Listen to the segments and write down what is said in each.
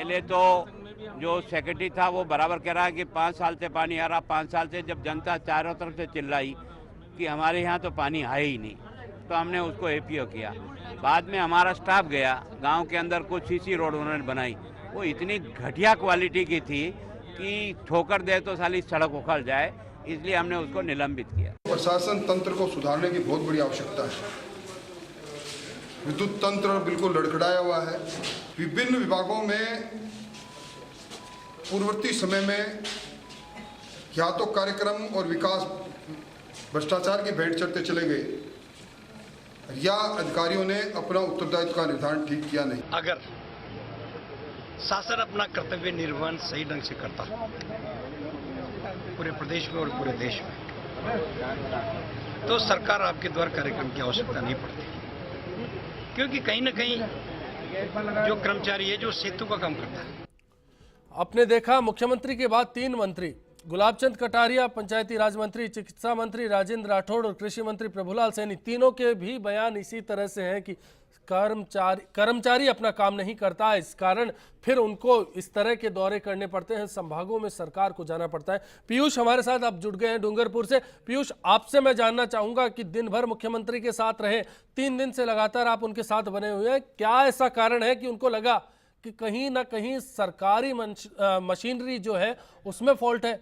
पहले तो जो सेक्रेटरी था वो बराबर कह रहा है कि 5 साल से पानी आ रहा, 5 साल से, जब जनता चारों तरफ से चिल्लाई कि हमारे यहाँ तो पानी है ही नहीं, तो हमने उसको एपीओ किया। बाद में हमारा स्टाफ गया गांव के अंदर, कुछ सीसी रोड उन्होंने बनाई, वो इतनी घटिया क्वालिटी की थी कि ठोकर दे तो साली सड़क उखड़ जाए, इसलिए हमने उसको निलंबित किया। प्रशासन तंत्र को सुधारने की बहुत बड़ी आवश्यकता है। विद्युत तंत्र बिल्कुल लड़खड़ाया हुआ है। विभिन्न विभागों में पूर्ववर्ती समय में या तो कार्यक्रम और विकास भ्रष्टाचार की भेंट चढ़ते चले गए या अधिकारियों ने अपना उत्तरदायित्व का निर्धारण ठीक किया नहीं। अगर शासन अपना कर्तव्य निर्वहन सही ढंग से करता पूरे प्रदेश में और पूरे देश में, तो सरकार आपके द्वार कार्यक्रम की आवश्यकता नहीं पड़ती, क्योंकि कहीं ना कहीं जो कर्मचारी है जो सेतु का काम करता है। आपने देखा मुख्यमंत्री के बाद 3 मंत्री, गुलाबचंद कटारिया पंचायती राज मंत्री, चिकित्सा मंत्री राजेंद्र राठौड़ और कृषि मंत्री प्रभुलाल सैनी, तीनों के भी बयान इसी तरह से हैं कि कर्मचारी अपना काम नहीं करता, इस कारण फिर उनको इस तरह के दौरे करने पड़ते हैं, संभागों में सरकार को जाना पड़ता है। पीयूष हमारे साथ आप जुड़ गए हैं डूंगरपुर से। पीयूष, आपसे मैं जानना चाहूंगा कि दिन भर मुख्यमंत्री के साथ रहे, 3 दिन से लगातार आप उनके साथ बने हुए हैं, क्या ऐसा कारण है कि उनको लगा कि कहीं ना कहीं सरकारी मशीनरी जो है उसमें फॉल्ट है?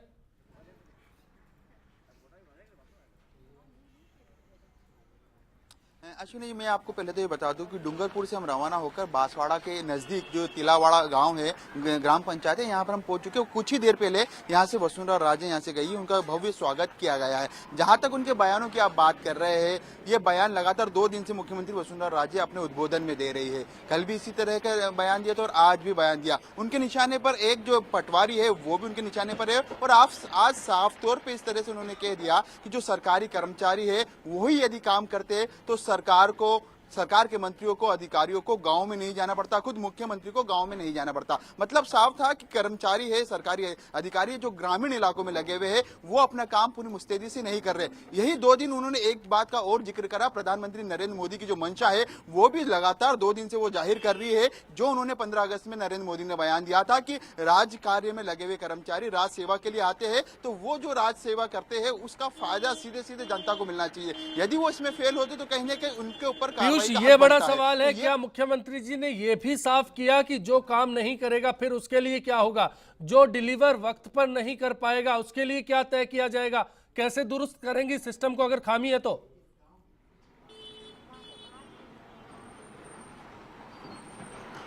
अश्विनी जी, मैं आपको पहले तो ये बता दूं कि डूंगरपुर से हम रवाना होकर बांसवाड़ा के नजदीक जो तिलावाड़ा गांव है, ग्राम पंचायत है, यहाँ पर हम पहुंच चुके हैं। कुछ ही देर पहले यहाँ से वसुंधरा राजे यहाँ से गई, उनका भव्य स्वागत किया गया है। जहां तक उनके बयानों की आप बात कर रहे हैं, ये बयान लगातार 2 दिन से मुख्यमंत्री वसुंधरा राजे अपने उद्बोधन में दे रही है। कल भी इसी तरह का बयान दिया था और आज भी बयान दिया। उनके निशाने पर एक जो पटवारी है वो भी उनके निशाने पर है, और आज साफ तौर पर इस तरह से उन्होंने कह दिया कि जो सरकारी कर्मचारी है वही यदि काम करते तो सरकार के मंत्रियों को, अधिकारियों को गांव में नहीं जाना पड़ता, खुद मुख्यमंत्री को गांव में नहीं जाना पड़ता। मतलब साफ था कि कर्मचारी है, सरकारी अधिकारी जो ग्रामीण इलाकों में लगे हुए हैं, वो अपना काम पूरी मुस्तैदी से नहीं कर रहे। यही 2 दिन उन्होंने एक बात का और जिक्र करा, प्रधानमंत्री नरेंद्र मोदी की जो मंशा है वो भी लगातार 2 दिन से वो जाहिर कर रही है। जो उन्होंने 15 अगस्त में नरेंद्र मोदी ने बयान दिया था कि राज कार्य में लगे हुए कर्मचारी राज सेवा के लिए आते हैं, तो वो जो राज सेवा करते हैं उसका फायदा सीधे सीधे जनता को मिलना चाहिए। यदि वो इसमें फेल होते तो कहीं ना कहीं उनके ऊपर ये बड़ा सवाल है। क्या मुख्यमंत्री जी ने यह भी साफ किया कि जो काम नहीं करेगा फिर उसके लिए क्या होगा? जो डिलीवर वक्त पर नहीं कर पाएगा उसके लिए क्या तय किया जाएगा? कैसे दुरुस्त करेंगी सिस्टम को अगर खामी है तो?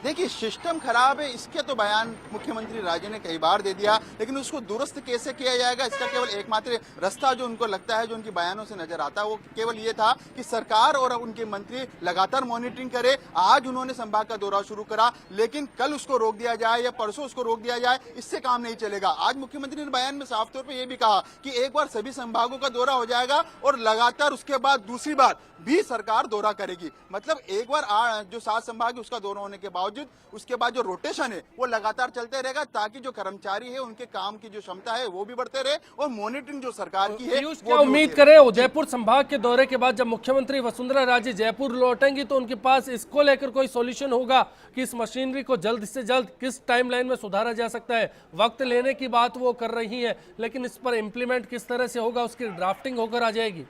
देखिए, सिस्टम खराब है इसके तो बयान मुख्यमंत्री राजे ने कई बार दे दिया, लेकिन उसको दुरुस्त कैसे किया जाएगा इसका केवल एकमात्र रास्ता जो उनको लगता है, जो उनके बयानों से नजर आता है, वो केवल ये था कि सरकार और उनके मंत्री लगातार मॉनिटरिंग करे। आज उन्होंने संभाग का दौरा शुरू करा, लेकिन कल उसको रोक दिया जाए या परसों उसको रोक दिया जाए, इससे काम नहीं चलेगा। आज मुख्यमंत्री ने बयान में साफ तौर पर यह भी कहा कि एक बार सभी संभागों का दौरा हो जाएगा और लगातार उसके बाद दूसरी बार भी सरकार दौरा करेगी। मतलब एक बार जो 7 संभाग है उसका दौरा होने के बावजूद उसके बाद जो रोटेशन है वो लगातार चलते रहेगा, ताकि जो कर्मचारी है उनके काम की जो क्षमता है वो भी बढ़ते रहे और मॉनिटरिंग जो सरकार की है क्या उम्मीद करें उदयपुर संभाग के दौरे के बाद जब मुख्यमंत्री वसुंधरा राजे जयपुर लौटेंगी तो उनके पास इसको लेकर कोई सॉल्यूशन होगा कि इस मशीनरी को जल्द से जल्द किस टाइमलाइन में सुधारा जा सकता है? वक्त लेने की बात वो कर रही है, लेकिन इस पर इंप्लीमेंट किस तरह से होगा उसकी ड्राफ्टिंग होकर आ जाएगी।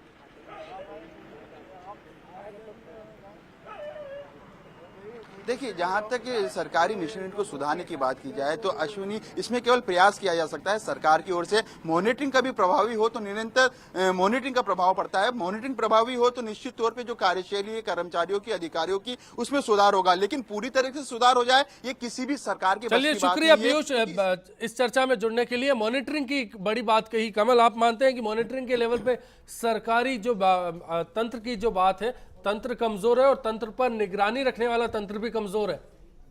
देखिए, जहां तक सरकारी मशीनरी को सुधारने की बात की जाए तो अश्विनी, इसमें केवल प्रयास किया जा सकता है सरकार की ओर से। मॉनिटरिंग का भी प्रभावी हो तो निरंतर मॉनिटरिंग का प्रभाव पड़ता है। मॉनिटरिंग प्रभावी हो तो निश्चित तौर पे जो कार्यशैली कर्मचारियों की, अधिकारियों की, उसमें सुधार होगा, लेकिन पूरी तरह से सुधार हो जाए ये किसी भी सरकार के। चलिए, शुक्रिया पीयूष इस चर्चा में जुड़ने के लिए। मॉनिटरिंग की बड़ी बात कही। कमल, आप मानते हैं कि मॉनिटरिंग के लेवल पे सरकारी जो तंत्र की जो बात है, तंत्र कमजोर है और तंत्र पर निगरानी रखने वाला तंत्र भी कमजोर है?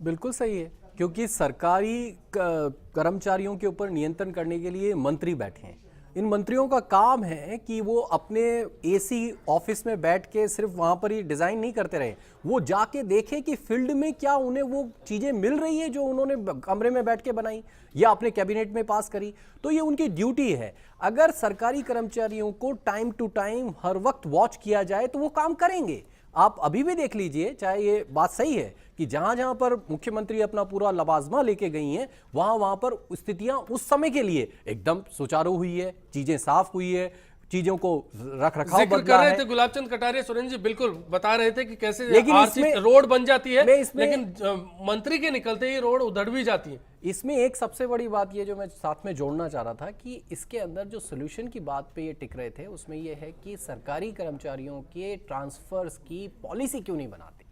बिल्कुल सही है, क्योंकि सरकारी कर्मचारियों के ऊपर नियंत्रण करने के लिए मंत्री बैठे हैं। इन मंत्रियों का काम है कि वो अपने एसी ऑफिस में बैठ के सिर्फ वहां पर ही डिजाइन नहीं करते रहे, वो जाके देखे कि फील्ड में क्या उन्हें वो चीजें मिल रही है जो उन्होंने कमरे में बैठ के बनाई या अपने कैबिनेट में पास करी। तो ये उनकी ड्यूटी है। अगर सरकारी कर्मचारियों को टाइम टू टाइम हर वक्त वॉच किया जाए तो वो काम करेंगे। आप अभी भी देख लीजिए, चाहे ये बात सही है कि जहां जहां पर मुख्यमंत्री अपना पूरा लवाजमा लेके गई हैं, वहां वहां पर स्थितियां उस समय के लिए एकदम सुचारू हुई है, चीजें साफ हुई है, चीजों को रख रखाव जिक्र बदला कर रहे है। थे गुलाबचंद कटारिया, सुरेंद्र जी बिल्कुल बता रहे थे कि कैसे लेकिन आरसी इसमें- रोड बन जाती है, इसमें- लेकिन मंत्री के निकलते ही रोड उधड़ भी जाती है। इसमें एक सबसे बड़ी बात ये जो मैं साथ में जोड़ना चाह रहा था कि इसके अंदर जो सोल्यूशन की बात पे ये टिक रहे थे, उसमें ये है कि सरकारी कर्मचारियों के ट्रांसफर्स की पॉलिसी क्यों नहीं बनाती,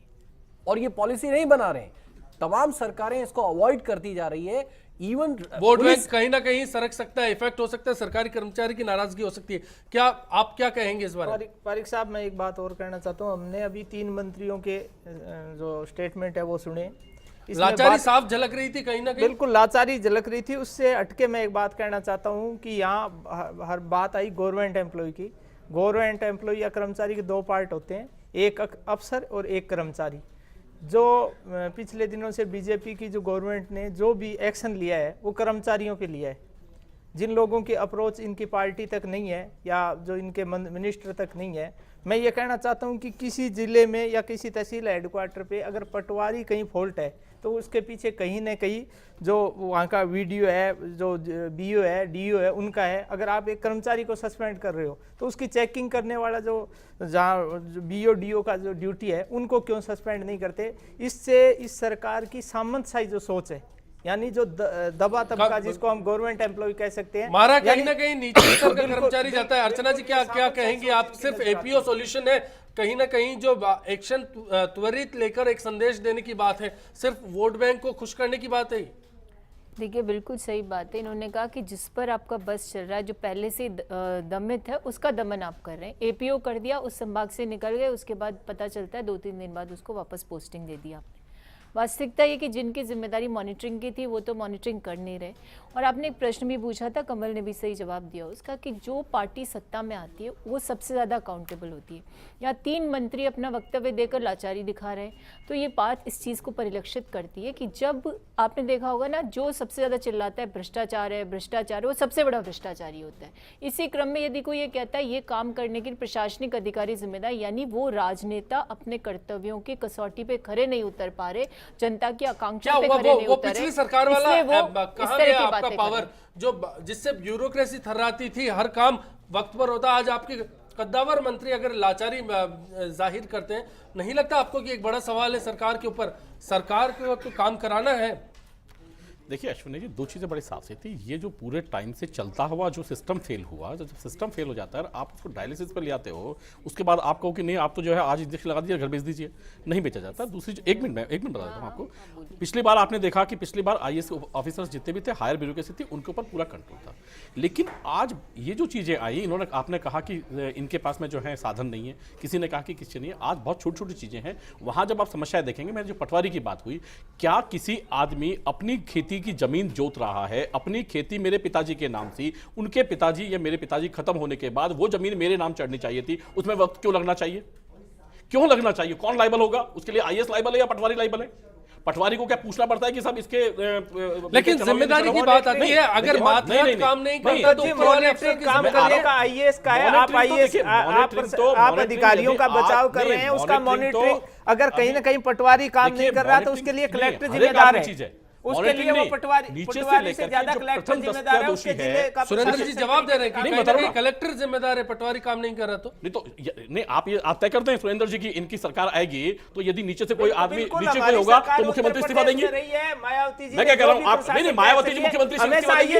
और ये पॉलिसी नहीं बना रहे हैं। तमाम सरकारें इसको अवॉइड करती जा रही है। इवन वोट बैंक कहीं ना कहीं सरक सकता है, इफेक्ट हो सकता है, सरकारी कर्मचारी की नाराजगी हो सकती है। क्या आप क्या कहेंगे इस बारे में? पारिक साहब, मैं एक बात और कहना चाहता हूँ। हमने अभी 3 मंत्रियों के जो स्टेटमेंट है वो सुने। इसमें लाचारी बात- साफ झलक रही थी कहीं ना कहीं। बिल्कुल लाचारी झलक रही थी। उससे हटके मैं एक बात कहना चाहता हूँ कि यहाँ हर बात आई गवर्नमेंट एम्प्लॉय की। गवर्नमेंट एम्प्लॉय या कर्मचारी के 2 पार्ट होते हैं, एक अफसर और एक कर्मचारी। जो पिछले दिनों से बीजेपी की जो गवर्नमेंट ने जो भी एक्शन लिया है वो कर्मचारियों के लिया है। जिन लोगों की अप्रोच इनकी पार्टी तक नहीं है या जो इनके मिनिस्टर तक नहीं है, मैं ये कहना चाहता हूँ कि किसी जिले में या किसी तहसील हेडक्वार्टर पे अगर पटवारी कहीं फॉल्ट है तो उसके पीछे कहीं ना कहीं जो वहाँ का वीडियो है, जो बीओ है, डीओ है, उनका है। अगर आप एक कर्मचारी को सस्पेंड कर रहे हो तो उसकी चेकिंग करने वाला जो जहाँ बीओ डीओ का जो ड्यूटी है उनको क्यों सस्पेंड नहीं करते? इससे इस सरकार की सामंतशाही जो सोच है, यानी जो दबा तबका जिसको हम गवर्नमेंट एम्प्लॉय कह सकते हैं, मारा कहीं ना कहीं नीचे स्तर का कर्मचारी जाता है। अर्चना जी क्या क्या कहेंगी आप? सिर्फ एपीओ सॉल्यूशन है, कहीं ना कहीं जो एक्शन त्वरित लेकर एक संदेश देने की बात है, सिर्फ वोट बैंक को खुश करने की बात है। देखिए बिल्कुल सही बात है। इन्होंने कहा कि जिस पर आपका बस चल रहा है, जो पहले से दमित है, उसका दमन आप कर रहे हैं। एपीओ कर दिया, उस संभाग से निकल गए, उसके बाद पता चलता है 2-3 दिन बाद उसको वापस पोस्टिंग दे दी आपने। वास्तविकता ये कि जिनकी जिम्मेदारी मॉनिटरिंग की थी वो तो मॉनिटरिंग कर नहीं रहे। और आपने एक प्रश्न भी पूछा था, कमल ने भी सही जवाब दिया उसका, कि जो पार्टी सत्ता में आती है वो सबसे ज़्यादा अकाउंटेबल होती है। या 3 मंत्री अपना वक्तव्य देकर लाचारी दिखा रहे हैं, तो ये बात इस चीज़ को परिलक्षित करती है कि जब आपने देखा होगा ना, जो सबसे ज़्यादा चिल्लाता है भ्रष्टाचार है, भ्रष्टाचार है, वो सबसे बड़ा भ्रष्टाचारी होता है। इसी क्रम में यदि कोई ये कहता है ये काम करने के लिए प्रशासनिक अधिकारी जिम्मेदार, यानी वो राजनेता अपने कर्तव्यों की कसौटी पे खरे नहीं उतर पा रहे, जनता की आकांक्षा पे खरे नहीं वो उतर पिछली रहे, सरकार वाला इसलिए वो कहाँ इस तरह गया की आपका बातें पावर, कर रहे हैं। जो जिससे ब्यूरोक्रेसी थर्राती थी, हर काम वक्त पर होता। आज आपके कद्दावर मंत्री अगर लाचारी जाहिर करते हैं, नहीं लगता आपको कि एक बड़ा सवाल है सरकार के ऊपर? सरकार को तो काम कराना है। देखिए अश्विनी जी, 2 चीज़ें बड़ी साफ सी थी। ये जो पूरे टाइम से चलता हुआ जो सिस्टम फेल हुआ, जब सिस्टम फेल हो जाता है आप उसको डायलिसिस पर ले आते हो, उसके बाद आप कहो कि नहीं आप तो जो है आज इंजेक्शन लगा दीजिए, घर भेज दीजिए, नहीं बेचा जाता। दूसरी एक मिनट बता देता हूँ आपको। पिछली बार आपने देखा कि पिछली बार IAS ऑफिसर्स जितने भी थे, हायर ब्यूरोक्रेसी थी, उनके ऊपर पूरा कंट्रोल था। लेकिन आज ये जो चीज़ें आई, आपने कहा कि इनके पास में जो है साधन नहीं है, किसी ने कहा कि किसी नहीं है। आज बहुत छोटी छोटी चीज़ें हैं। वहाँ जब आप समस्याएं देखेंगे, मैंने जो पटवारी की बात हुई, क्या किसी आदमी अपनी खेती की जमीन जोत रहा है, अपनी खेती मेरे पिताजी के नाम थी, उनके पिताजी या मेरे पिताजी खत्म होने के बाद वो जमीन मेरे नाम चढ़नी चाहिए थी, उसमें वक्त क्यों लगना चाहिए? क्यों लगना चाहिए? कौन लाइबल होगा उसके लिए? IAS लाइबल है या पटवारी लाइबल है? पटवारी को क्या पूछना पड़ता है कि सब इसके लेकिन जिम्मेदारी की बात आती है, अगर मातहत काम नहीं करता तो मॉनिटरिंग काम करने का IAS का है। आप IAS आप अधिकारियों का बचाव कर रहे हैं, उसका मॉनिटरिंग अगर कहीं ना कहीं पटवारी काम नहीं कर रहा तो उसके लिए कलेक्टर जिम्मेदार है। उसके लिए वो पटवारी से ज्यादा कलेक्टर जिम्मेदार है, उसके जिले का। सुरेंद्र जी जवाब दे रहे हैं कि कहीं ना कहीं कलेक्टर जिम्मेदार है, पटवारी काम नहीं कर रहा तो नहीं। तो नहीं, आप तय करते हैं सुरेंद्र जी की इनकी सरकार आएगी तो यदि नीचे से कोई आदमी नीचे कोई होगा तो मुख्यमंत्री इस्तीफा देंगे। मैं क्या कह रहा हूँ, आप नहीं, मायावती जी मुख्यमंत्री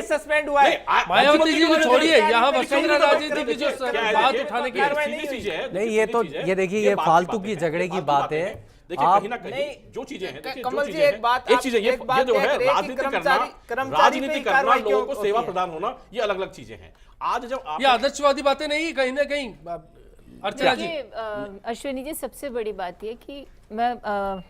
सस्पेंड हुआ है। मायावती जी को छोड़िए, यहाँ वसुंधरा राजे जी की जो बात उठाने की नहीं, ये तो ये देखिए ये फालतू की झगड़े की बात है। देखिए कहीं ना कहीं जो चीजें हैं, कमल जी एक चीज है, ये जो है राजनीति करना, लोगों को सेवा प्रदान होना, ये अलग अलग चीजें हैं। आज जब ये आदर्शवादी बातें नहीं, कहीं ना कहीं अर्चना जी। अश्विनी जी, सबसे बड़ी बात यह कि मैं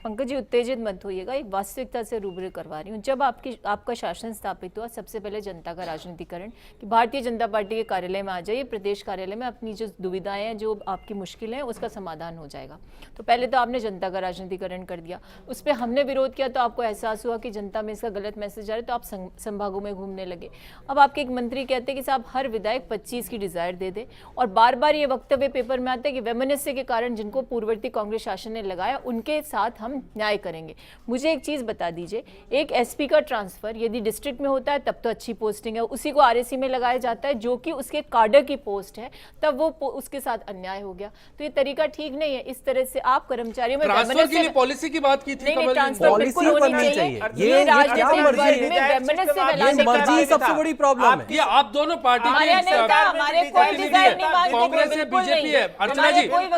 पंकज जी उत्तेजित मत होइएगा, एक वास्तविकता से रूबरू करवा रही हूँ। जब आपका शासन स्थापित हुआ, सबसे पहले जनता का राजनीतिकरण, कि भारतीय जनता पार्टी के कार्यालय में आ जाइए, प्रदेश कार्यालय में अपनी जो दुविधाएं हैं, जो आपकी मुश्किलें हैं, उसका समाधान हो जाएगा। तो पहले तो आपने जनता का राजनीतिकरण कर दिया, उस पर हमने विरोध किया, तो आपको एहसास हुआ कि जनता में इसका गलत मैसेज आ रहा है, तो आप संभागों में घूमने लगे। अब आपके एक मंत्री कहते हैं कि साहब हर विधायक 25 की डिजायर दे दे, और बार बार ये वक्तव्य पेपर में आता है कि वैमनस्य के कारण जिनको पूर्ववर्ती कांग्रेस शासन ने लगाया उनके साथ हम न्याय करेंगे। मुझे एक चीज बता दीजिए, एक एसपी का ट्रांसफर यदि डिस्ट्रिक्ट में होता है तब तो अच्छी पोस्टिंग है, उसी को आरएसी में लगाया जाता है जो कि उसके कार्डर की पोस्ट है, तब वो उसके साथ अन्याय हो गया। तो ये तरीका ठीक नहीं है। इस तरह से आप कर्मचारियों में ट्रांसफर के लिए पॉलिसी की बात की थी, नहीं, ट्रांसफर बिल्कुल होनी चाहिए। ये राजनीतिक वर्ग में वैमनस्य फैलाने का मर्जी सबसे बड़ी प्रॉब्लम है। ये आप दोनों पार्टी हमारे कोई डिजायर नहीं मांगते, कांग्रेस है, बिल्कुल बीजेपी है। नहीं।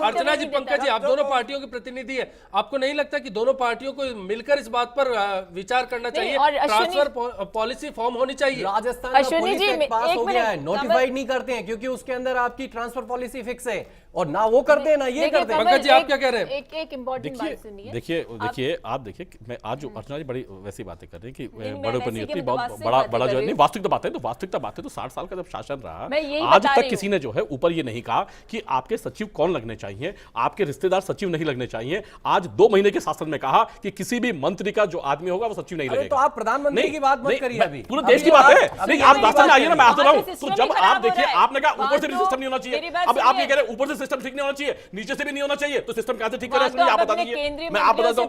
अर्चना जी पंकज जी, आप दोनों पार्टियों के प्रतिनिधि है, आपको नहीं लगता कि दोनों पार्टियों को मिलकर इस बात पर विचार करना चाहिए, ट्रांसफर पॉलिसी फॉर्म होनी चाहिए? राजस्थान का पुलिस एक्ट पास हो गया है, नोटिफाइड नहीं करते हैं क्योंकि उसके अंदर आपकी ट्रांसफर पॉलिसी फिक्स है, और ना वो करते हैं ना ये करते हैं। पंकज जी आप क्या कह रहे हैं? एक इंपॉर्टेंट बात सुनिए। देखिए आप देखिए, मैं आज जो अर्चना जी बड़ी वैसी बातें कर रही हैं कि बड़े ऊपर नहीं होती, बहुत बड़ा जो है नहीं, वास्तविकता बात है। तो वास्तविकता बात है तो 60 साल का जब शासन रहा, आज तक किसी ने जो है ऊपर ये नहीं कहा कि आपके सचिव कौन लगने चाहिए, आपके रिश्तेदार सचिव नहीं लगने चाहिए। आज 2 महीने के शासन में कहा कि किसी भी मंत्री का जो आदमी होगा वो सचिव नहीं लगेगा। तो आप प्रधानमंत्री की बात मत करिए, अभी पूरे देश की बात है। नहीं, आप रास्ते में आइए ना, मैं आता रहा हूं। तो जब आप देखिए, आपने कहा ऊपर से भी सिस्टम नहीं होना चाहिए, अब आप ये कह रहे हैं ऊपर से सिस्टम ठीक नहीं होना चाहिए, नीचे से भी नहीं होना चाहिए, तो सिस्टम कहां से ठीक करें? आप बता दीजिए, मैं आप बताता हूं।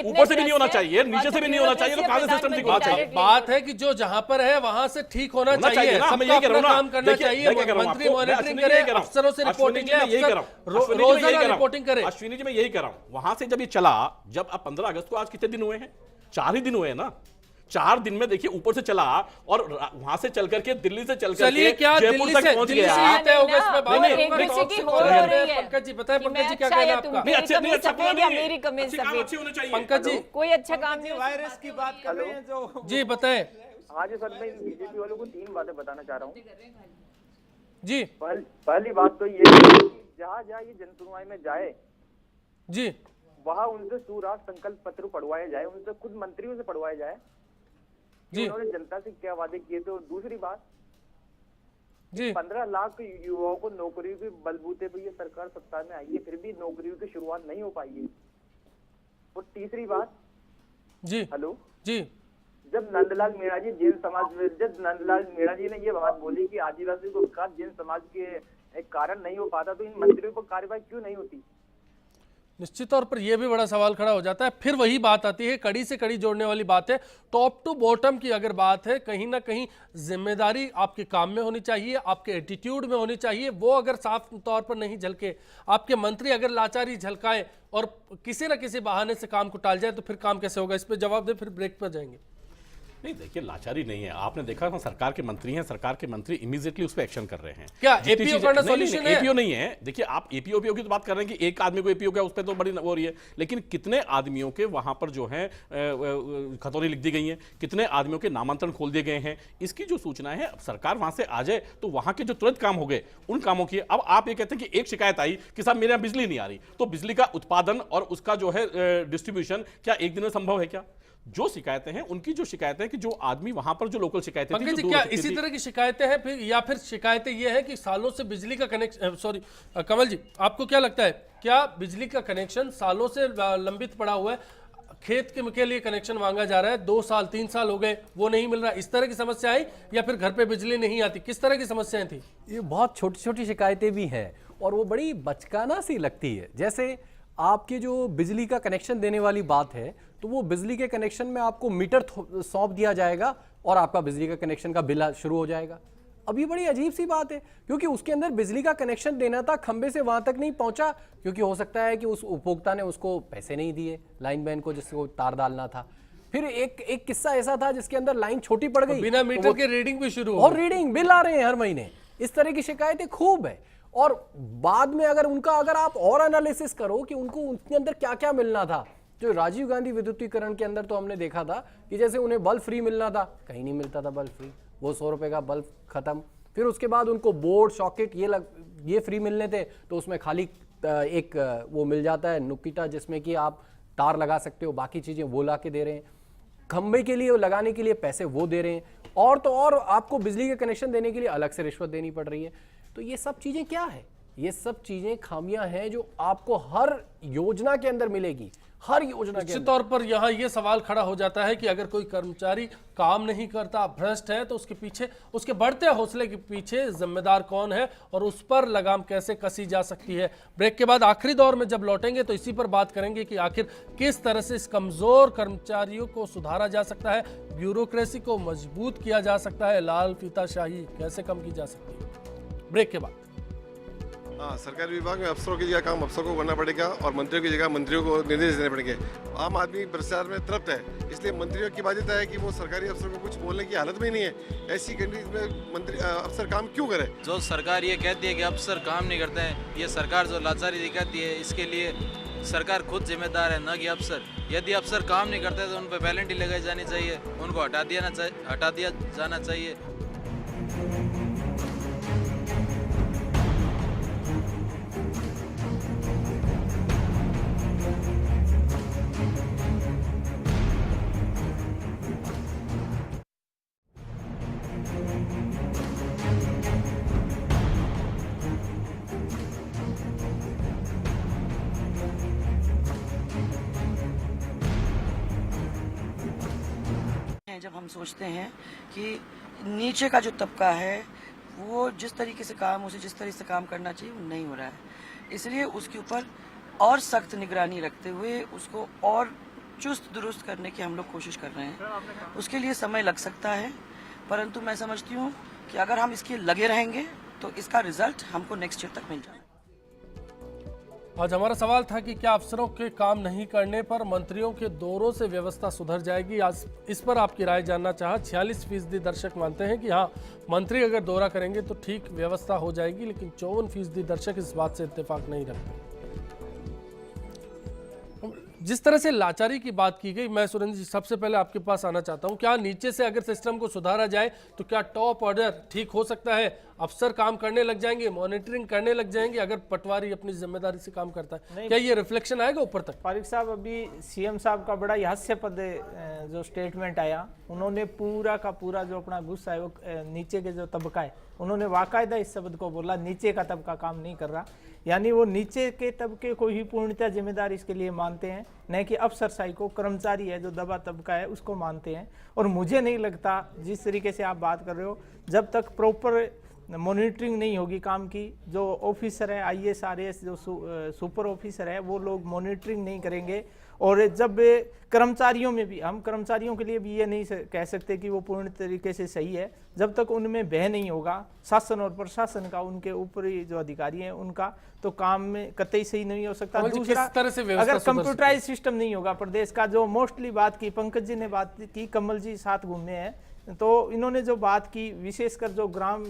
ऊपर से भी नहीं होना चाहिए, नीचे से भी नहीं होना चाहिए, तो कहां से सिस्टम ठीक होना चाहिए? बात है कि जो जहां पर है वहां से ठीक होना चाहिए, मैं यही कह रहा हूं ना, काम करना चाहिए, मंत्री मॉनिटरिंग करे, अफसरों से रिपोर्टिंग ले, रोजाना रिपोर्टिंग करे। अश्विनी जी मैं यही कह रहा हूं, वहां से जब ये चला, जब अब 15 अगस्त को आज कितने दिन हुए हैं? 4 ही दिन हुए हैं ना। 4 दिन में देखिए ऊपर से चला और वहां से चल करके दिल्ली से चल करके जयपुर तक पहुंच गया। पंकज जी बताएं, पंकज जी क्या कहना है आपका? नहीं अच्छे नहीं, अच्छा मेरी कमेंट अच्छी होना चाहिए। पंकज जी कोई अच्छा काम नहीं, वायरस की बात कर रहे हैं जो जी बताएं। हाँ जी सर, मैं बीजेपी वालों को 3 बातें बताना चाह रहा हूँ जी। पहली बात तो ये है कि जहाँ जहाँ ये जनसुनवाई में जाए जी, वहाँ उनसे सूराज संकल्प पत्र पढ़वाए जाए, उनसे खुद मंत्रियों से पढ़वाए जाए जी। उन्होंने जनता से क्या वादे किए थे। और दूसरी बात जी, 15 लाख युवाओं को नौकरी के बलबूते पर ये सरकार सत्ता में आई है, फिर भी नौकरियों की शुरुआत नहीं हो पाई है। और तीसरी बात जी, हेलो जी, जब नंदलाल मीणा जी ने ये बात बोली कि आदिवासी को विकास जैन समाज के एक कारण नहीं हो पाता, तो इन मंत्रियों पर कार्रवाई क्यों नहीं होती? निश्चित तौर पर यह भी बड़ा सवाल खड़ा हो जाता है। फिर वही बात आती है, कड़ी से कड़ी जोड़ने वाली बात है। टॉप टू बॉटम की अगर बात है, कहीं ना कहीं जिम्मेदारी आपके काम में होनी चाहिए, आपके एटीट्यूड में होनी चाहिए। वो अगर साफ तौर पर नहीं झलके, आपके मंत्री अगर लाचारी झलकाए और किसी न किसी बहाने से काम को टाल जाए, तो फिर काम कैसे होगा? इस पर जवाब दे, फिर ब्रेक पर जाएंगे। नहीं देखिए, लाचारी नहीं है। आपने देखा ना, सरकार के मंत्री हैं, सरकार के मंत्री इमीडिएटली उस पर एक्शन कर रहे हैं। क्या एपीओ करना सॉल्यूशन है? एपीओ नहीं है। देखिए, आप एपीओ की तो बात कर रहे हैं कि एक आदमी को एपीओ क्या, उस पर तो बड़ी वो रही है, लेकिन कितने आदमियों के वहां पर जो है खतौनी लिख दी गई है, कितने आदमियों के नामांतरण खोल दिए गए हैं, इसकी जो सूचना है, सरकार वहां से आ जाए तो वहां के जो तुरंत काम हो गए उन कामों की। अब आप ये कहते हैं कि एक शिकायत आई कि साहब मेरे यहाँ बिजली नहीं आ रही, तो बिजली का उत्पादन और उसका जो है डिस्ट्रीब्यूशन क्या एक दिन में संभव है क्या? जो शिकायतें हैं, उनकी जो शिकायतें हैं कि जो आदमी वहां पर जो लोकल शिकायतें थी, पंकज जी क्या इसी तरह की शिकायतें हैं फिर, या फिर शिकायतें ये है कि सालों से बिजली का कनेक्शन, सॉरी कमल जी आपको क्या लगता है, क्या बिजली का कनेक्शन सालों से लंबित पड़ा हुआ है? खेत के लिए कनेक्शन मांगा जा रहा है, 2 साल 3 साल हो गए, वो नहीं मिल रहा, इस तरह की समस्या आई, या फिर घर पे बिजली नहीं आती? किस तरह की समस्याएं थी? ये बहुत छोटी छोटी शिकायतें भी हैं और वो बड़ी बचकाना सी लगती है। जैसे आपके जो बिजली का कनेक्शन देने वाली बात है, तो वो बिजली के कनेक्शन में आपको मीटर सौंप दिया जाएगा और आपका बिजली का कनेक्शन का बिल शुरू हो जाएगा। अब ये बड़ी अजीब सी बात है, क्योंकि उसके अंदर बिजली का कनेक्शन देना था, खंबे से वहां तक नहीं पहुंचा, क्योंकि हो सकता है कि उस उपभोक्ता ने उसको पैसे नहीं दिए लाइन मैन को, जिसको तार डालना था। फिर एक किस्सा ऐसा था जिसके अंदर लाइन छोटी पड़ गई, बिना मीटर के रीडिंग भी शुरू और रीडिंग बिल आ रहे हैं हर महीने। इस तरह की शिकायतें खूब है। और बाद में अगर आप और एनालिसिस करो कि उनको उसके अंदर क्या क्या मिलना था, जो राजीव गांधी विद्युतीकरण के अंदर तो हमने देखा था कि जैसे उन्हें बल्ब फ्री मिलना था, कहीं नहीं मिलता था बल्ब फ्री, वो 100 रुपए का बल्ब खत्म। फिर उसके बाद उनको बोर्ड सॉकेट ये फ्री मिलने थे, तो उसमें खाली एक वो मिल जाता है नुकीटा, जिसमें कि आप तार लगा सकते हो, बाकी चीजें वो ला के दे रहे हैं, खंबे के लिए लगाने के लिए पैसे वो दे रहे हैं, और तो और आपको बिजली के कनेक्शन देने के लिए अलग से रिश्वत देनी पड़ रही है। तो ये सब चीजें क्या है? ये सब चीजें खामियां हैं जो आपको हर योजना के अंदर मिलेगी, हर योजना के निश्चित तौर पर यहाँ ये सवाल खड़ा हो जाता है कि अगर कोई कर्मचारी काम नहीं करता, भ्रष्ट है, तो उसके पीछे, उसके बढ़ते हौसले के पीछे जिम्मेदार कौन है और उस पर लगाम कैसे कसी जा सकती है। ब्रेक के बाद आखिरी दौर में जब लौटेंगे तो इसी पर बात करेंगे कि आखिर किस तरह से इस कमजोर कर्मचारियों को सुधारा जा सकता है, ब्यूरोक्रेसी को मजबूत किया जा सकता है, लाल फीताशाही कैसे कम की जा सकती है। ब्रेक के बाद हाँ, सरकारी विभाग में अफसरों की जगह काम अफसरों को करना पड़ेगा और मंत्रियों की जगह मंत्रियों को निर्देश देने पड़ेंगे। आम आदमी भ्रष्टाचार में तृप्त है, इसलिए मंत्रियों की बाध्यता है कि वो सरकारी अफसरों को कुछ बोलने की हालत में ही नहीं है। ऐसी कंडीशन में मंत्री अफसर काम क्यों करे? जो सरकार ये कहती है कि अफसर काम नहीं करते हैं, ये सरकार जो लाचारी दिखाती है, इसके लिए सरकार खुद जिम्मेदार है, न कि अफसर। यदि अफसर काम नहीं करते तो उन पर पेनल्टी लगाई जानी चाहिए, उनको हटा दिया जाना चाहिए। जब हम सोचते हैं कि नीचे का जो तबका है वो जिस तरीके से उसे जिस तरीके से काम करना चाहिए वो नहीं हो रहा है, इसलिए उसके ऊपर और सख्त निगरानी रखते हुए उसको और चुस्त दुरुस्त करने की हम लोग कोशिश कर रहे हैं। उसके लिए समय लग सकता है, परंतु मैं समझती हूँ कि अगर हम इसके लगे रहेंगे तो इसका रिजल्ट हमको नेक्स्ट ईयर तक मिल जाए। आज हमारा सवाल था कि क्या अफसरों के काम नहीं करने पर मंत्रियों के दौरों से व्यवस्था सुधर जाएगी। आज इस पर आपकी राय जानना चाहा। 46% दर्शक मानते हैं कि हाँ, मंत्री अगर दौरा करेंगे तो ठीक व्यवस्था हो जाएगी, लेकिन 54% दर्शक इस बात से इत्तेफाक नहीं रखते। जिस तरह से लाचारी की बात की गई, मैं सुरेंद्र जी सबसे पहले आपके पास आना चाहता हूं। क्या नीचे से अगर सिस्टम को सुधारा जाए तो क्या टॉप ऑर्डर ठीक हो सकता है? अफसर काम करने लग जाएंगे, मॉनिटरिंग करने लग जाएंगे अगर पटवारी अपनी जिम्मेदारी से काम करता है? क्या ये रिफ्लेक्शन आएगा ऊपर तक? फारिक साहब, अभी सीएम साहब का बड़ा हास्यास्पद जो स्टेटमेंट आया, उन्होंने पूरा का पूरा जो अपना गुस्सा है वो नीचे के जो तबका है, उन्होंने बाकायदा इस शब्द को बोला, नीचे का तबका काम नहीं कर रहा। यानी वो नीचे के तबके को ही पूर्णतः जिम्मेदार इसके लिए मानते हैं, न कि अफसरशाही को, कर्मचारी है जो दबा तबका है उसको मानते हैं। और मुझे नहीं लगता, जिस तरीके से आप बात कर रहे हो, जब तक प्रॉपर मॉनिटरिंग नहीं होगी काम की, जो ऑफिसर है IAS RAS जो सुपर ऑफिसर है वो लोग मॉनिटरिंग नहीं करेंगे, और जब कर्मचारियों में भी, हम कर्मचारियों के लिए भी ये नहीं कह सकते कि वो पूर्ण तरीके से सही है, जब तक उनमें भय नहीं होगा शासन और प्रशासन का, उनके ऊपरी जो अधिकारी हैं उनका, तो काम में कतई सही नहीं हो सकता। दूसरा, अगर कंप्यूटराइज सिस्टम नहीं होगा प्रदेश का, जो मोस्टली बात की पंकज जी ने बात की, कमल जी साथ घूमे हैं, तो इन्होंने जो बात की, विशेषकर जो ग्राम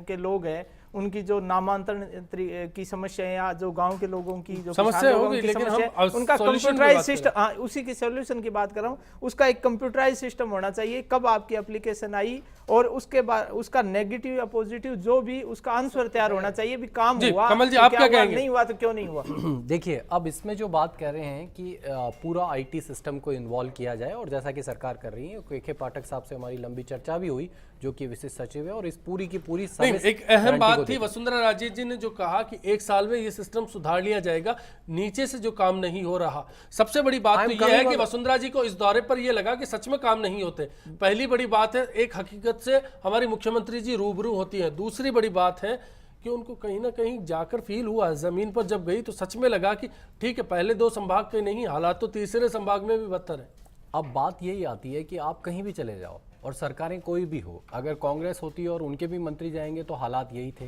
के लोग हैं उनकी जो नामांतरण की समस्या है, या जो गांव के लोगों की जो समस्या होगी, लेकिन हम उनका कंप्यूटराइज सिस्टम, उसी की सॉल्यूशन की बात कर रहा हूँ, उसका एक कंप्यूटराइज सिस्टम होना चाहिए। कब आपकी एप्लीकेशन आई और उसके बाद उसका नेगेटिव या पॉजिटिव जो भी उसका आंसर तैयार होना चाहिए, भी काम हुआ, कमल जी, आप क्या कहेंगे? नहीं हुआ तो क्यों नहीं हुआ? देखिए, अब इसमें जो बात कह रहे हैं कि पूरा IT सिस्टम को इन्वॉल्व किया जाए, और जैसा कि सरकार कर रही है, KK पाठक साहब से हमारी लंबी चर्चा भी हुई, जो कि विशेष सचिव है, और इस पूरी की पूरी एक अहम बात थी, वसुंधरा राजे जी ने जो कहा कि 1 साल में ये सिस्टम सुधार लिया जाएगा, नीचे से जो काम नहीं हो रहा। सबसे बड़ी बात तो ये है कि वसुंधरा जी को इस दौरे पर ये लगा कि सच में काम नहीं होते। पहली बड़ी बात है, एक हकीकत से हमारी मुख्यमंत्री जी रूबरू होती है। दूसरी बड़ी बात है कि उनको कहीं ना कहीं जाकर फील हुआ, जमीन पर जब गई तो सच में लगा कि ठीक है, पहले 2 संभाग के नहीं, हालात तो तीसरे संभाग में भी बदतर है। अब बात यही आती है कि आप कहीं भी चले जाओ और सरकारें कोई भी हो, अगर कांग्रेस होती है और उनके भी मंत्री जाएंगे तो हालात यही थे,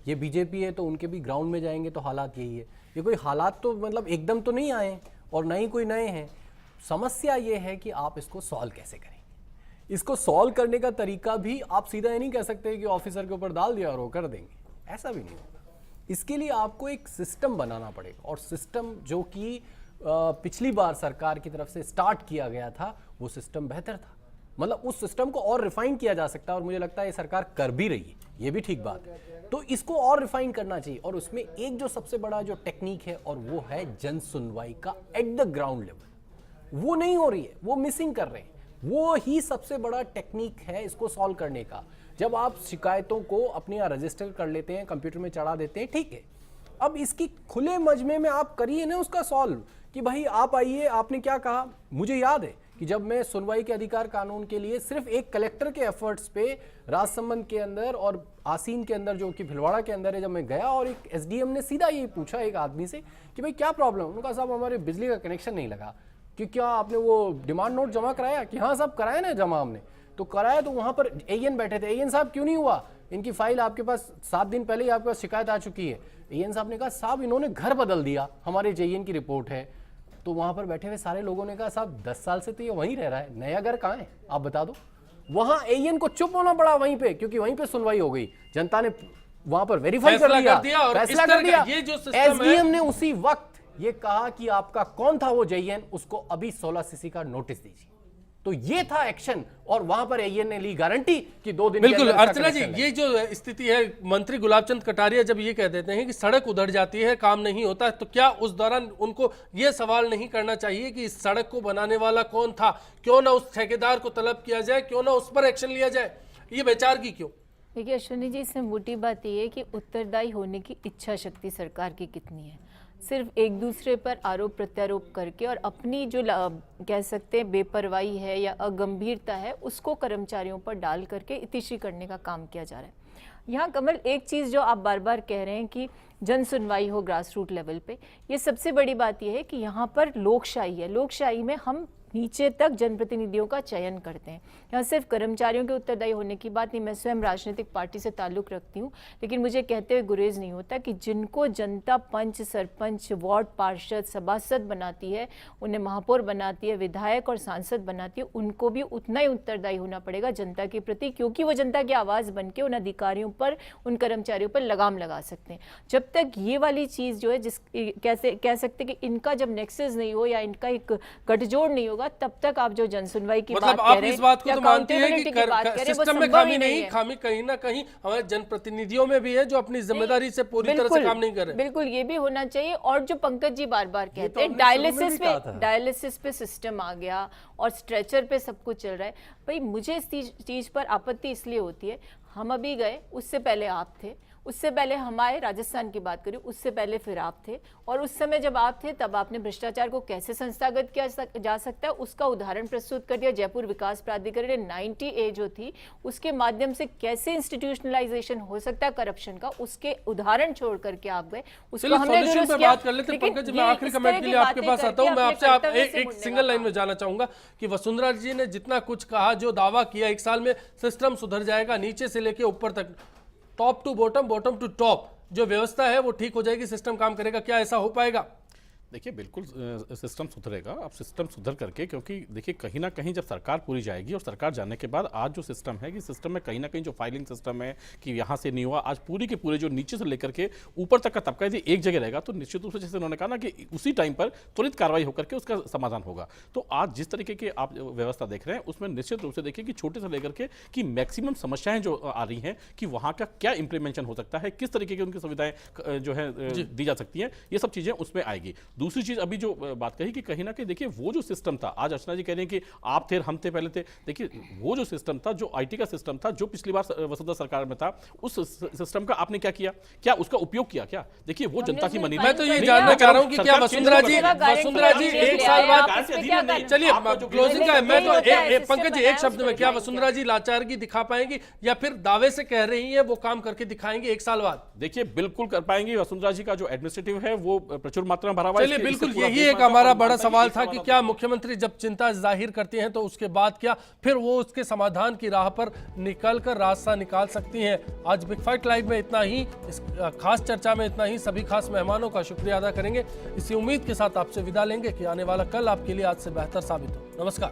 ये बीजेपी है तो उनके भी ग्राउंड में जाएंगे तो हालात यही है। ये कोई हालात तो मतलब एकदम तो नहीं आए और ना ही कोई नए हैं। समस्या ये है कि आप इसको सॉल्व कैसे करेंगे। इसको सॉल्व करने का तरीका भी आप सीधा ये नहीं कह सकते कि ऑफिसर के ऊपर डाल दिया और वो कर देंगे, ऐसा भी नहीं होगा। इसके लिए आपको एक सिस्टम बनाना पड़ेगा, और सिस्टम जो कि पिछली बार सरकार की तरफ से स्टार्ट किया गया था वो सिस्टम बेहतर था। मतलब उस सिस्टम को और रिफाइन किया जा सकता है, और मुझे लगता है ये सरकार कर भी रही है, ये भी ठीक बात है। तो इसको और रिफाइन करना चाहिए, और उसमें एक जो सबसे बड़ा जो टेक्निक है और वो है जन सुनवाई का एट द ग्राउंड लेवल। वो नहीं हो रही है, वो मिसिंग कर रहे हैं। वो ही सबसे बड़ा टेक्निक है इसको सॉल्व करने का। जब आप शिकायतों को अपने यहाँ रजिस्टर कर लेते हैं, कंप्यूटर में चढ़ा देते हैं, ठीक है, अब इसकी खुले मजमे में आप करिए ना उसका सॉल्व, कि भाई आप आइए, आपने क्या कहा। मुझे याद है कि जब मैं सुनवाई के अधिकार कानून के लिए सिर्फ एक कलेक्टर के एफर्ट्स पे राजसमंद के अंदर और आसीन के अंदर, जो कि भिलवाड़ा के अंदर है, जब मैं गया और एक एसडीएम ने सीधा ये पूछा एक आदमी से कि भाई क्या प्रॉब्लम है। उन्होंने कहा साहब हमारे बिजली का कनेक्शन नहीं लगा। कि क्या आपने वो डिमांड नोट जमा कराया? कि हाँ साहब कराया ना जमा हमने। तो कराया, तो वहां पर एएन बैठे थे। एएन साहब क्यों नहीं हुआ? इनकी फाइल आपके पास 7 दिन पहले ही आपके पास शिकायत आ चुकी है। एएन साहब ने कहा साहब इन्होंने घर बदल दिया, हमारे जेईएन की रिपोर्ट है। तो वहां पर बैठे हुए सारे लोगों ने कहा साहब 10 साल से तो ये वहीं रह रहा है, नया घर कहाँ है आप बता दो। वहां एएन को चुप होना पड़ा वहीं पे, क्योंकि वहीं पे सुनवाई हो गई, जनता ने वहां पर वेरीफाई कर दिया और फैसला कर दिया। एसडीएम ने उसी वक्त ये कहा कि आपका कौन था वो जेईएन, उसको अभी 16 सीसी का नोटिस दीजिए। तो ये था एक्शन, और वहां पर एएन ने ली गारंटी कि 2 दिन बिल्कुल। अर्चना जी, ये जो स्थिति है, मंत्री गुलाबचंद कटारिया जब ये कह देते हैं कि सड़क उधड़ जाती है, काम नहीं होता, तो क्या उस दौरान उनको ये सवाल नहीं करना चाहिए कि इस सड़क को बनाने वाला कौन था? क्यों ना उस ठेकेदार को तलब किया जाए, क्यों ना उस पर एक्शन लिया जाए? ये विचार की क्यों? देखिए अश्विनी जी, इसमें मोटी बात ये है कि उत्तरदायी होने की इच्छा शक्ति सरकार की कितनी है। सिर्फ एक दूसरे पर आरोप प्रत्यारोप करके और अपनी जो कह सकते हैं बेपरवाही है या अगंभीरता है, उसको कर्मचारियों पर डाल करके इतिश्री करने का काम किया जा रहा है। यहाँ कमल, एक चीज़ जो आप बार बार कह रहे हैं कि जन सुनवाई हो ग्रास रूट लेवल पे, ये सबसे बड़ी बात यह है कि यहाँ पर लोकशाही है। लोकशाही में हम नीचे तक जनप्रतिनिधियों का चयन करते हैं। यहाँ सिर्फ कर्मचारियों के उत्तरदायी होने की बात नहीं, मैं स्वयं राजनीतिक पार्टी से ताल्लुक़ रखती हूँ, लेकिन मुझे कहते हुए गुरेज नहीं होता कि जिनको जनता पंच, सरपंच, वार्ड पार्षद, सभासद बनाती है, उन्हें महापौर बनाती है, विधायक और सांसद बनाती है, उनको भी उतना ही उत्तरदायी होना पड़ेगा जनता के प्रति, क्योंकि वो जनता की आवाज़ बन के उन अधिकारियों पर, उन कर्मचारियों पर लगाम लगा सकते हैं। जब तक ये वाली चीज़ जो है, जिस कैसे कह सकते कि इनका जब नेक्सस नहीं हो या इनका एक गठजोड़ नहीं होगा, तब तक आप जो जनसुनवाई की बात कह रहे हैं, इस बात को तो मानती है कि सिस्टम में खामी नहीं, खामी कहीं ना कहीं हमारे जनप्रतिनिधियों में भी है, जो अपनी जिम्मेदारी से पूरी तरह से काम नहीं कर रहे। बिल्कुल, ये भी होना चाहिए। और जो पंकज जी बार बार कहते हैं डायलिसिस पे सिस्टम आ गया और स्ट्रेचर पे सब कुछ चल रहा है, भाई मुझे इस चीज पर आपत्ति इसलिए होती है, हम अभी गए, उससे पहले आप थे, उससे पहले हमारे राजस्थान की बात करें, उससे पहले फिर आप थे, और उस समय जब आप थे तब आपने भ्रष्टाचार को कैसे संस्थागत किया जा सकता है उसका उदाहरण प्रस्तुत कर दिया। जयपुर विकास प्राधिकरण ने 90A जो थी उसके माध्यम से कैसे इंस्टीट्यूशनलाइजेशन हो सकता है करप्शन का, उसके उदाहरण छोड़ करके आप गए, उसको हमने दुरुस्त किया। बात कर लेते हैं पंकज जी, मैं आखिरी कमेंट के लिए आपके पास आता हूं। मैं आपसे एक सिंगल लाइन में जाना चाहूंगा कि वसुंधरा जी ने जितना कुछ कहा, जो दावा किया 1 साल में सिस्टम सुधर जाएगा, नीचे से लेके ऊपर तक, top to bottom, bottom to top, जो व्यवस्था है वो ठीक हो जाएगी, सिस्टम काम करेगा, क्या ऐसा हो पाएगा? देखिए बिल्कुल सिस्टम सुधरेगा। अब सिस्टम सुधर करके, क्योंकि देखिए कहीं ना कहीं जब सरकार पूरी जाएगी और सरकार जाने के बाद आज जो सिस्टम है कि सिस्टम में कहीं ना कहीं जो फाइलिंग सिस्टम है कि यहाँ से नहीं हुआ, आज पूरी के पूरे जो नीचे से लेकर के ऊपर तक का तबका यदि एक जगह रहेगा तो निश्चित रूप से, जैसे उन्होंने कहा ना, कि उसी टाइम पर त्वरित कार्रवाई होकर के उसका समाधान होगा। तो आज जिस तरीके की आप व्यवस्था देख रहे हैं उसमें निश्चित रूप से देखिए कि छोटे से लेकर के कि मैक्सिमम समस्याएं जो आ रही हैं कि वहाँ का क्या इंप्लीमेंटेशन हो सकता है, किस तरीके की उनकी सुविधाएं जो है दी जा सकती हैं, ये सब चीज़ें उसमें आएगी। दूसरी चीज़ अभी जो बात कही कि कहीं ना कहीं देखिए वो जो सिस्टम था, आज अर्चना जी कह रहे हैं कि आप थे, हम थे, पहले थे, देखिए वो जो सिस्टम था, जो आईटी का सिस्टम था, जो पिछली बार वसुंधरा सरकार में था, उस सिस्टम का आपने क्या किया, क्या उसका उपयोग किया? क्या देखिए वो जनता की मनी। मैं तो ये जानना चाह रहा हूं कि क्या वसुंधरा जी 1 साल बाद, चलिए क्लोजिंग का है, मैं तो पंकज जी एक शब्द में, क्या वसुंधरा जी लाचारगी दिखा पाएंगी या फिर दावे से कह रही है वो काम करके दिखाएंगे 1 साल बाद? देखिए बिल्कुल कर पाएंगे। वसुंधरा जी का जो एडमिनिस्ट्रेटिव है वो प्रचुर मात्रा में भरा हुआ है। चलिए बिल्कुल, यही एक हमारा बड़ा सवाल था कि क्या मुख्यमंत्री जब चिंता जाहिर करती हैं तो उसके बाद क्या फिर वो उसके समाधान की राह पर निकलकर रास्ता निकाल सकती हैं। आज बिग फाइट लाइव में इतना ही, इस खास चर्चा में इतना ही। सभी खास मेहमानों का शुक्रिया अदा करेंगे। इसी उम्मीद के साथ आपसे विदा लेंगे कि आने वाला कल आपके लिए आज से बेहतर साबित हो। नमस्कार।